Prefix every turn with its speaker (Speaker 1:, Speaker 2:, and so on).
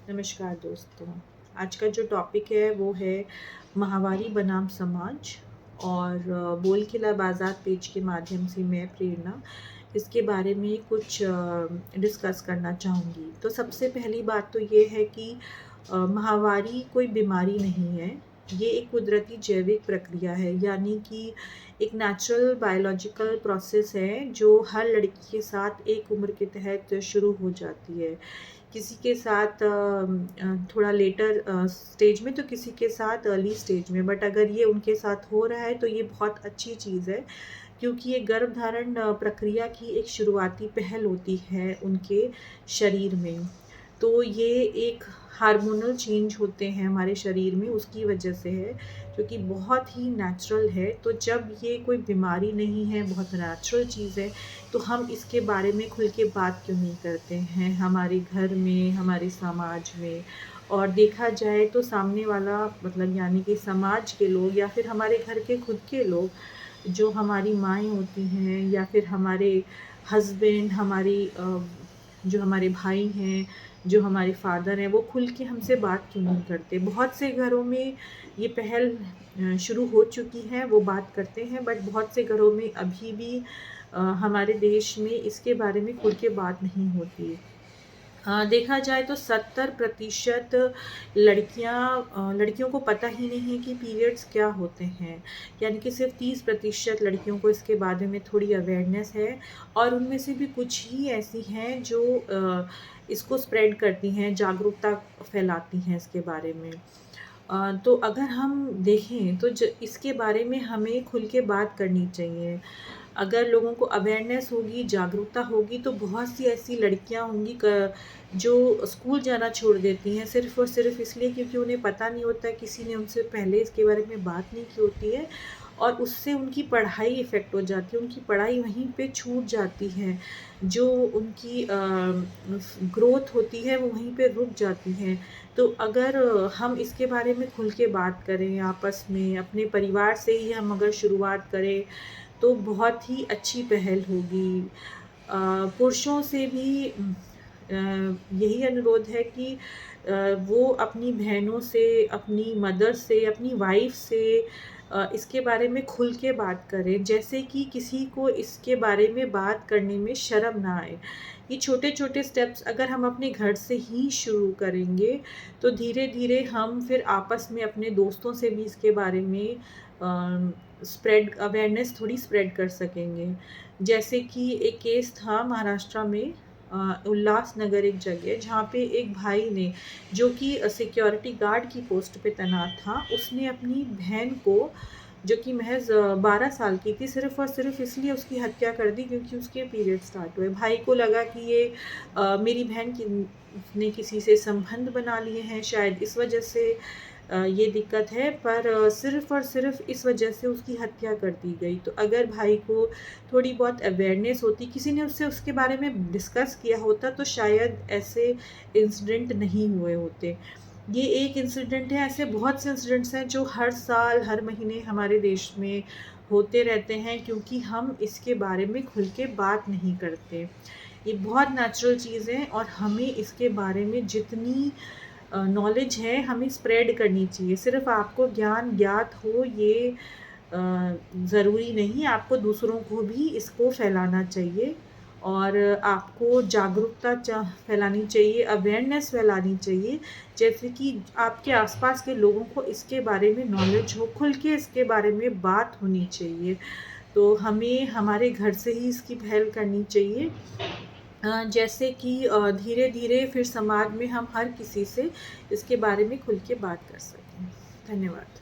Speaker 1: नमस्कार दोस्तों। आज का जो टॉपिक है वो है माहवारी बनाम समाज और बोल खिला बाज़ार पेज के माध्यम से मैं प्रेरणा इसके बारे में कुछ डिस्कस करना चाहूँगी। तो सबसे पहली बात तो ये है कि माहवारी कोई बीमारी नहीं है, ये एक कुदरती जैविक प्रक्रिया है, यानी कि एक नेचुरल बायोलॉजिकल प्रोसेस है जो हर लड़की के साथ एक उम्र के तहत शुरू हो जाती है। किसी के साथ थोड़ा लेटर स्टेज में, तो किसी के साथ अर्ली स्टेज में, बट अगर ये उनके साथ हो रहा है तो ये बहुत अच्छी चीज़ है, क्योंकि ये गर्भधारण प्रक्रिया की एक शुरुआती पहल होती है उनके शरीर में। तो ये एक हार्मोनल चेंज होते हैं हमारे शरीर में, उसकी वजह से है, जो कि बहुत ही नेचुरल है। तो जब ये कोई बीमारी नहीं है, बहुत नेचुरल चीज़ है, तो हम इसके बारे में खुल के बात क्यों नहीं करते हैं हमारे घर में, हमारे समाज में। और देखा जाए तो सामने वाला मतलब यानी कि समाज के लोग या फिर हमारे घर के खुद के लोग, जो हमारी माएँ होती हैं या फिर हमारे हस्बैंड, जो हमारे भाई हैं, जो हमारे फादर हैं, वो खुल के हमसे बात क्यों नहीं करते। बहुत से घरों में ये पहल शुरू हो चुकी है, वो बात करते हैं, बट बहुत से घरों में अभी भी हमारे देश में इसके बारे में खुल के बात नहीं होती। देखा जाए तो 70% लड़कियों को पता ही नहीं है कि पीरियड्स क्या होते हैं, यानी कि सिर्फ 30% लड़कियों को इसके बारे में थोड़ी अवेयरनेस है, और उनमें से भी कुछ ही ऐसी हैं जो इसको स्प्रेड करती हैं, जागरूकता फैलाती हैं इसके बारे में। तो अगर हम देखें तो इसके बारे में हमें खुल के बात करनी चाहिए। अगर लोगों को अवेयरनेस होगी, जागरूकता होगी, तो बहुत सी ऐसी लड़कियां होंगी जो स्कूल जाना छोड़ देती हैं सिर्फ़ और सिर्फ़ इसलिए क्योंकि उन्हें पता नहीं होता है, किसी ने उनसे पहले इसके बारे में बात नहीं की होती है, और उससे उनकी पढ़ाई इफ़ेक्ट हो जाती है, उनकी पढ़ाई वहीं पे छूट जाती है। जो उनकी ग्रोथ होती है वो वहीं पे रुक जाती है। तो अगर हम इसके बारे में खुल के बात करें आपस में, अपने परिवार से ही हम अगर शुरुआत करें, तो बहुत ही अच्छी पहल होगी। पुरुषों से भी यही अनुरोध है कि वो अपनी बहनों से, अपनी मदर से, अपनी वाइफ़ से इसके बारे में खुल के बात करें, जैसे कि किसी को इसके बारे में बात करने में शर्म ना आए। ये छोटे-छोटे स्टेप्स अगर हम अपने घर से ही शुरू करेंगे, तो धीरे-धीरे हम फिर आपस में अपने दोस्तों से भी इसके बारे में स्प्रेड अवेयरनेस थोड़ी स्प्रेड कर सकेंगे। जैसे कि एक केस था महाराष्ट्र में, उल्लासनगर एक जगह, जहाँ पे एक भाई ने, जो कि सिक्योरिटी गार्ड की पोस्ट पे तैनात था, उसने अपनी बहन को, जो कि महज़ 12 साल की थी, सिर्फ़ और सिर्फ़ इसलिए उसकी हत्या कर दी क्योंकि उसके पीरियड स्टार्ट हुए। भाई को लगा कि ये मेरी बहन की ने किसी से संबंध बना लिए हैं, शायद इस वजह से ये दिक्कत है, पर सिर्फ़ और सिर्फ़ इस वजह से उसकी हत्या कर दी गई। तो अगर भाई को थोड़ी बहुत अवेयरनेस होती, किसी ने उससे उसके बारे में डिस्कस किया होता, तो शायद ऐसे इंसिडेंट नहीं हुए होते। ये एक इंसिडेंट है, ऐसे बहुत से इंसिडेंट्स हैं जो हर साल, हर महीने हमारे देश में होते रहते हैं, क्योंकि हम इसके बारे में खुल के बात नहीं करते। ये बहुत नेचुरल चीज़ है, और हमें इसके बारे में जितनी नॉलेज है हमें स्प्रेड करनी चाहिए। सिर्फ़ आपको ज्ञान ज्ञात हो ये ज़रूरी नहीं, आपको दूसरों को भी इसको फैलाना चाहिए, और आपको जागरूकता फैलानी चाहिए, अवेयरनेस फैलानी चाहिए, जैसे कि आपके आसपास के लोगों को इसके बारे में नॉलेज हो, खुल के इसके बारे में बात होनी चाहिए। तो हमें हमारे घर से ही इसकी पहल करनी चाहिए, जैसे कि धीरे-धीरे फिर समाज में हम हर किसी से इसके बारे में खुल के बात कर सकें। धन्यवाद।